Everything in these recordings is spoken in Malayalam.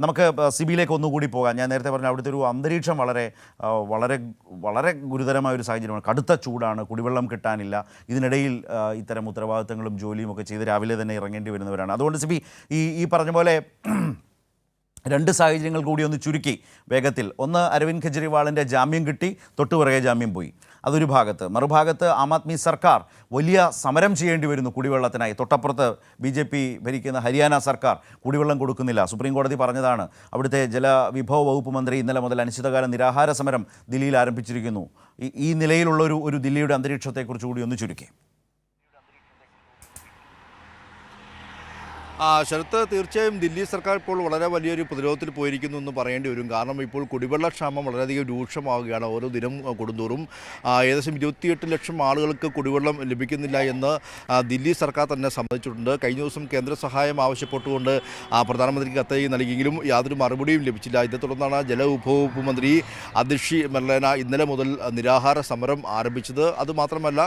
നമുക്ക് സിബിയിലേക്ക് ഒന്നുകൂടി പോകാം. ഞാൻ നേരത്തെ പറഞ്ഞ അവിടുത്തെ ഒരു അന്തരീക്ഷം വളരെ വളരെ വളരെ ഗുരുതരമായ ഒരു സാഹചര്യമാണ്. കടുത്ത ചൂടാണ്, കുടിവെള്ളം കിട്ടാനില്ല. ഇതിനിടയിൽ ഇത്തരം ഉത്തരവാദിത്തങ്ങളും ജോലിയും ഒക്കെ ചെയ്ത് രാവിലെ തന്നെ ഇറങ്ങേണ്ടി വരുന്നവരാണ്. അതുകൊണ്ട് സിബി ഈ പറഞ്ഞ പോലെ രണ്ട് സാഹചര്യങ്ങൾ കൂടി ഒന്ന് ചുരുക്കി വേഗത്തിൽ. ഒന്ന്, അരവിന്ദ് കെജ്രിവാളിൻ്റെ ജാമ്യം കിട്ടി, തൊട്ടുപിറകെ ജാമ്യം പോയി, അതൊരു ഭാഗത്ത്. മറുഭാഗത്ത് ആം ആദ്മി സർക്കാർ വലിയ സമരം ചെയ്യേണ്ടി വരുന്നു കുടിവെള്ളത്തിനായി. തൊട്ടപ്പുറത്ത് BJP ഭരിക്കുന്ന ഹരിയാന സർക്കാർ കുടിവെള്ളം കൊടുക്കുന്നില്ല. സുപ്രീം കോടതി പറഞ്ഞതാണ്. അവിടുത്തെ ജലവിഭവ വകുപ്പ് മന്ത്രി ഇന്നലെ മുതൽ അനിശ്ചിതകാല നിരാഹാര സമരം ദില്ലിയിൽ ആരംഭിച്ചിരിക്കുന്നു. ഈ നിലയിലുള്ള ഒരു ദില്ലിയുടെ അന്തരീക്ഷത്തെക്കുറിച്ച് കൂടി ഒന്ന് ചുരുക്കി. ശരത്ത്, തീർച്ചയായും ദില്ലി സർക്കാർ ഇപ്പോൾ വളരെ വലിയൊരു പ്രതിരോധത്തിൽ പോയിരിക്കുന്നു എന്ന് പറയേണ്ടി വരും. കാരണം ഇപ്പോൾ കുടിവെള്ളക്ഷാമം വളരെയധികം രൂക്ഷമാവുകയാണ് ഓരോ ദിനം കൊടുന്തോറും. ഏകദേശം 28 ലക്ഷം ആളുകൾക്ക് കുടിവെള്ളം ലഭിക്കുന്നില്ല എന്ന് ദില്ലി സർക്കാർ തന്നെ സമ്മതിച്ചിട്ടുണ്ട്. കഴിഞ്ഞ ദിവസം കേന്ദ്ര സഹായം ആവശ്യപ്പെട്ടുകൊണ്ട് പ്രധാനമന്ത്രിക്ക് കത്ത് നൽകിയെങ്കിലും യാതൊരു മറുപടിയും ലഭിച്ചില്ല. ഇതേ തുടർന്നാണ് ജലവിഭവ വകുപ്പ് മന്ത്രി അതിഷി മെർലേന ഇന്നലെ മുതൽ നിരാഹാര സമരം ആരംഭിച്ചത്. അതുമാത്രമല്ല,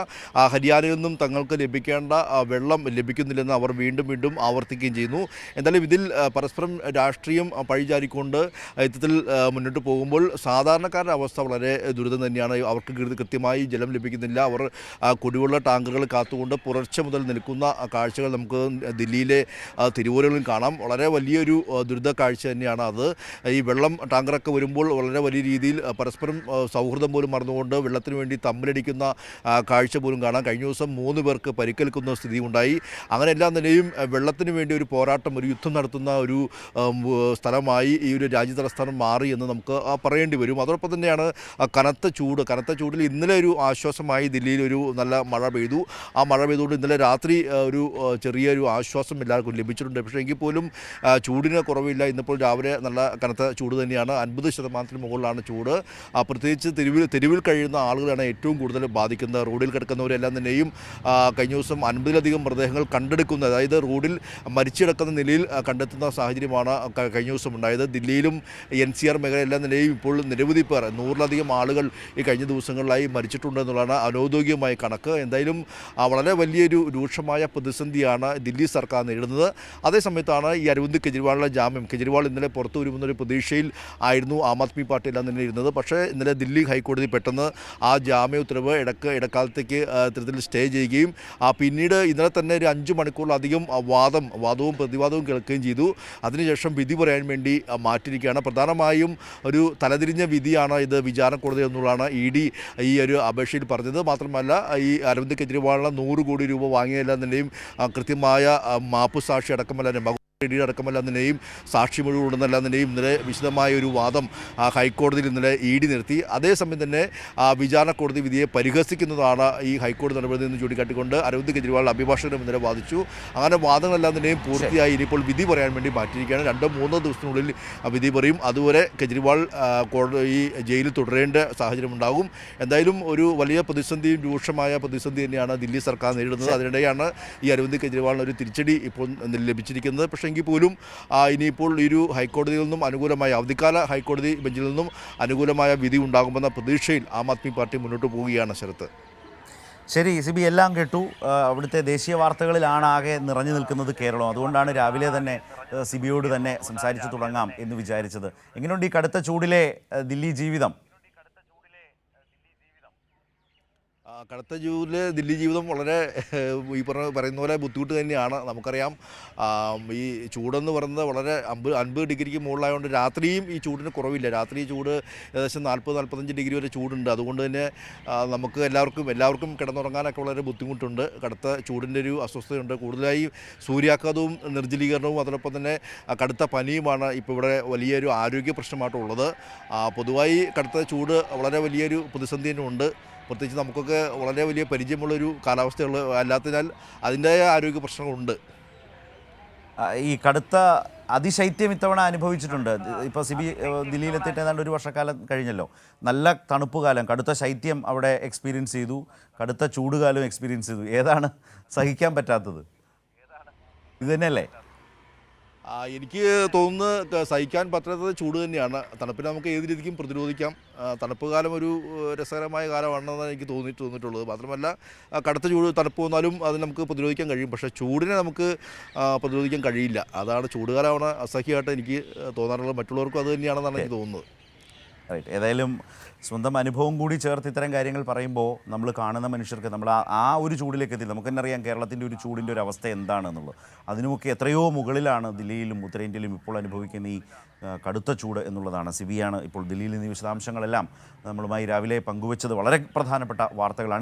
ഹരിയാനയിൽ നിന്നും തങ്ങൾക്ക് ലഭിക്കേണ്ട വെള്ളം ലഭിക്കുന്നില്ലെന്ന് അവർ വീണ്ടും വീണ്ടും ആവർത്തിക്കുകയും ചെയ്യുന്നു. എന്തായാലും ഇതിൽ പരസ്പരം രാഷ്ട്രീയം പഴിചാരിക്കൊണ്ട് ഇത്തരത്തിൽ മുന്നോട്ട് പോകുമ്പോൾ സാധാരണക്കാരുടെ അവസ്ഥ വളരെ ദുരിതം തന്നെയാണ്. അവർക്ക് കൃത്യമായി ജലം ലഭിക്കുന്നില്ല. അവർ കുടിവെള്ള ടാങ്കറുകൾ കാത്തുകൊണ്ട് പുലർച്ചെ മുതൽ നിൽക്കുന്ന കാഴ്ചകൾ നമുക്ക് ദില്ലിയിലെ തെരുവോരങ്ങളിൽ കാണാം. വളരെ വലിയൊരു ദുരിത കാഴ്ച തന്നെയാണ് അത്. ഈ വെള്ളം ടാങ്കറൊക്കെ വരുമ്പോൾ വളരെ വലിയ രീതിയിൽ പരസ്പരം സൗഹൃദം പോലും മറന്നുകൊണ്ട് വെള്ളത്തിന് വേണ്ടി തമ്മിലടിക്കുന്ന കാഴ്ച പോലും കാണാം. കഴിഞ്ഞ ദിവസം 3 പേർക്ക് പരിക്കേൽക്കുന്ന സ്ഥിതി ഉണ്ടായി. അങ്ങനെ എല്ലാ നിലയും വെള്ളത്തിന് വേണ്ടി ഒരു പോരാട്ടം, ഒരു യുദ്ധം നടത്തുന്ന ഒരു സ്ഥലമായി ഈ ഒരു രാജ്യതലസ്ഥാനം മാറി എന്ന് നമുക്ക് പറയേണ്ടി വരും. അതോടൊപ്പം തന്നെയാണ് കനത്ത ചൂടിൽ ഇന്നലെ ഒരു ആശ്വാസമായി ദില്ലിയിൽ ഒരു നല്ല മഴ പെയ്തു. ആ മഴ പെയ്തുകൊണ്ട് ഇന്നലെ രാത്രി ഒരു ചെറിയൊരു ആശ്വാസം എല്ലാവർക്കും ലഭിച്ചിട്ടുണ്ട്. പക്ഷേ എങ്കിൽ പോലും ചൂടിന് കുറവില്ല. ഇന്നിപ്പോൾ രാവിലെ നല്ല കനത്ത ചൂട് തന്നെയാണ്. 50% മുകളിലാണ് ചൂട്. പ്രത്യേകിച്ച് തെരുവിൽ കഴിയുന്ന ആളുകളാണ് ഏറ്റവും കൂടുതൽ ബാധിക്കുന്നത്. റോഡിൽ കിടക്കുന്നവരെല്ലാം തന്നെയും കഴിഞ്ഞ ദിവസം 50ലധികം മൃതദേഹങ്ങൾ കണ്ടെടുക്കുന്നത്, അതായത് റോഡിൽ മരിച്ചിടക്കുന്ന നിലയിൽ കണ്ടെത്തുന്ന സാഹചര്യമാണ് കഴിഞ്ഞ ദിവസം ഉണ്ടായത്. ദില്ലിയിലും NCR മേഖലയെല്ലാം നിലയും ഇപ്പോൾ നിരവധി പേർ, 100ലധികം ആളുകൾ ഈ കഴിഞ്ഞ ദിവസങ്ങളിലായി മരിച്ചിട്ടുണ്ടെന്നുള്ളതാണ് അനൗദ്യോഗികമായ കണക്ക്. എന്തായാലും വളരെ വലിയൊരു രൂക്ഷമായ പ്രതിസന്ധിയാണ് ദില്ലി സർക്കാർ നേരിടുന്നത്. അതേസമയത്താണ് ഈ അരവിന്ദ് കെജ്രിവാളിൻ്റെ ജാമ്യം. കെജ്രിവാൾ ഇന്നലെ പുറത്തു വരുമെന്നൊരു പ്രതീക്ഷയിൽ ആയിരുന്നു ആം ആദ്മി പാർട്ടി എല്ലാം തന്നെ ഇരുന്നത്. പക്ഷേ ഇന്നലെ ദില്ലി ഹൈക്കോടതി പെട്ടെന്ന് ആ ജാമ്യ ഉത്തരവ് ഇടക്കാലത്തേക്ക് ഇത്തരത്തിൽ സ്റ്റേ ചെയ്യുകയും പിന്നീട് ഇന്നലെ തന്നെ ഒരു 5 മണിക്കൂറിലധികം വാദവും പ്രതിവാദവും കേൾക്കുകയും ചെയ്തു. അതിനുശേഷം വിധി പറയാൻ വേണ്ടി മാറ്റിയിരിക്കുകയാണ്. പ്രധാനമായും ഒരു തലതിരിഞ്ഞ വിധിയാണ് ഇത് വിചാരണ കോടതി എന്നുള്ളതാണ് ED ഈ ഒരു അപേക്ഷയിൽ പറഞ്ഞത്. മാത്രമല്ല, ഈ അരവിന്ദ് കെജ്രിവാളിന് 100 കോടി രൂപ വാങ്ങിയതെല്ലാം തന്നെയും കൃത്യമായ മാപ്പ് സാക്ഷി അടക്കമല്ല അടക്കമല്ലാതിനെയും സാക്ഷി മൊഴികളുണ്ടെന്നല്ലാതിനെയും ഇന്നലെ വിശദമായ ഒരു വാദം ഹൈക്കോടതിയിൽ ഇന്നലെ ED നിർത്തി. അതേസമയം തന്നെ വിചാരണ കോടതി വിധിയെ പരിഹസിക്കുന്നതാണ് ഈ ഹൈക്കോടതി നടപടി എന്ന് ചൂണ്ടിക്കാട്ടിക്കൊണ്ട് അരവിന്ദ് കെജ്രിവാൾ അഭിഭാഷകനും ഇന്നലെ വാദിച്ചു. അങ്ങനെ വാദങ്ങളെല്ലാതിനെയും പൂർത്തിയായി ഇനിയിപ്പോൾ വിധി പറയാൻ വേണ്ടി മാറ്റിയിരിക്കുകയാണ്. 2-3 ദിവസത്തിനുള്ളിൽ വിധി പറയും. അതുവരെ കെജ്രിവാൾ ഈ ജയിലിൽ തുടരേണ്ട സാഹചര്യം ഉണ്ടാകും. എന്തായാലും ഒരു വലിയ പ്രതിസന്ധിയും രൂക്ഷമായ പ്രതിസന്ധി തന്നെയാണ് ദില്ലി സർക്കാർ നേരിടുന്നത്. അതിനിടെയാണ് ഈ അരവിന്ദ് കെജ്രിവാളിന് ഒരു തിരിച്ചടി ഇപ്പോൾ ലഭിച്ചിരിക്കുന്നത്. പക്ഷേ എങ്കിൽ പോലും ഇനിയിപ്പോൾ ഒരു ഹൈക്കോടതിയിൽ നിന്നും അനുകൂലമായ അവധിക്കാല ഹൈക്കോടതി ബെഞ്ചിൽ നിന്നും അനുകൂലമായ വിധി ഉണ്ടാകുമെന്ന പ്രതീക്ഷയിൽ ആം ആദ്മി പാർട്ടി മുന്നോട്ട് പോവുകയാണ്. ശരത്ത്, ശരി സിബി, എല്ലാം കേട്ടു. അവിടുത്തെ ദേശീയ വാർത്തകളിലാണ് ആകെ നിറഞ്ഞു നിൽക്കുന്നത് കേരളം. അതുകൊണ്ടാണ് രാവിലെ തന്നെ സിബിയോട് തന്നെ സംസാരിച്ച് തുടങ്ങാം എന്ന് വിചാരിച്ചത്. എങ്ങനെയുണ്ട് ഈ കടുത്ത ചൂടിലെ ദില്ലി ജീവിതം? കടുത്ത ചൂടിൽ ദില്ലി ജീവിതം വളരെ ഈ പറയുന്ന പോലെ ബുദ്ധിമുട്ട് തന്നെയാണ്. നമുക്കറിയാം, ഈ ചൂടെന്ന് പറയുന്നത് വളരെ 50 ഡിഗ്രിക്ക് മുകളിലായതുകൊണ്ട് രാത്രിയും ഈ ചൂടിന് കുറവില്ല. രാത്രി ചൂട് ഏകദേശം 40-45 ഡിഗ്രി വരെ ചൂടുണ്ട്. അതുകൊണ്ട് തന്നെ നമുക്ക് എല്ലാവർക്കും കിടന്നുറങ്ങാനൊക്കെ വളരെ ബുദ്ധിമുട്ടുണ്ട്. കടുത്ത ചൂടിൻ്റെ ഒരു അസ്വസ്ഥതയുണ്ട്. കൂടുതലായി സൂര്യാഘാതവും നിർജ്ജലീകരണവും അതോടൊപ്പം തന്നെ കടുത്ത പനിയുമാണ് ഇപ്പോൾ ഇവിടെ വലിയൊരു ആരോഗ്യ പ്രശ്നമായിട്ടുള്ളത്. പൊതുവായി കടുത്ത ചൂട് വളരെ വലിയൊരു പ്രതിസന്ധി തന്നെ ഉണ്ട്. പ്രത്യേകിച്ച് നമുക്കൊക്കെ വളരെ വലിയ പരിചയമുള്ളൊരു കാലാവസ്ഥയുള്ള അല്ലാത്തതിനാൽ അതിൻ്റെതായ ആരോഗ്യ പ്രശ്നങ്ങളുണ്ട്. ഈ കടുത്ത അതിശൈത്യം ഇത്തവണ അനുഭവിച്ചിട്ടുണ്ട്. ഇപ്പോൾ സിബി ദില്ലിയിലെത്തിയിട്ട് ഏതാണ്ട് 1 വർഷക്കാലം കഴിഞ്ഞല്ലോ. നല്ല തണുപ്പ് കാലം, കടുത്ത ശൈത്യം അവിടെ എക്സ്പീരിയൻസ് ചെയ്തു, കടുത്ത ചൂടുകാലം എക്സ്പീരിയൻസ് ചെയ്തു. ഏതാണ് സഹിക്കാൻ പറ്റാത്തത്? ഇത് തന്നെയല്ലേ? എനിക്ക് തോന്നുന്നത് സഹിക്കാൻ പറ്റാത്ത ചൂട് തന്നെയാണ്. തണുപ്പിനെ നമുക്ക് ഏത് രീതിക്കും പ്രതിരോധിക്കാം. തണുപ്പ് കാലം ഒരു രസകരമായ കാലമാണെന്നാണ് എനിക്ക് തോന്നിയിട്ടുള്ളത്. മാത്രമല്ല കടുത്ത ചൂട് തണുപ്പ് വന്നാലും അത് നമുക്ക് പ്രതിരോധിക്കാൻ കഴിയും. പക്ഷേ ചൂടിനെ നമുക്ക് പ്രതിരോധിക്കാൻ കഴിയില്ല. അതാണ് ചൂടുകാലമാണ് അസഹ്യമായിട്ട് എനിക്ക് തോന്നാറുള്ളത്. മറ്റുള്ളവർക്കും അത് തന്നെയാണെന്നാണ് എനിക്ക് തോന്നുന്നത്. റൈറ്റ്. ഏതായാലും സ്വന്തം അനുഭവം കൂടി ചേർത്ത് ഇത്തരം കാര്യങ്ങൾ പറയുമ്പോൾ നമ്മൾ കാണുന്ന മനുഷ്യർക്ക് നമ്മൾ ആ ഒരു ചൂടിലേക്ക് എത്തി. നമുക്ക് തന്നെ അറിയാം കേരളത്തിൻ്റെ ഒരു ചൂടിൻ്റെ ഒരു അവസ്ഥ എന്താണെന്നുള്ളത്. അതിനുമൊക്കെ എത്രയോ മുകളിലാണ് ദില്ലിയിലും ഉത്തരേന്ത്യയിലും ഇപ്പോൾ അനുഭവിക്കുന്ന ഈ കടുത്ത ചൂട് എന്നുള്ളതാണ്. സിബിയാണ് ഇപ്പോൾ ദില്ലിയിൽ നിന്ന് വിശദാംശങ്ങളെല്ലാം നമ്മളുമായി രാവിലെ പങ്കുവച്ചത്. വളരെ പ്രധാനപ്പെട്ട വാർത്തകളാണ്.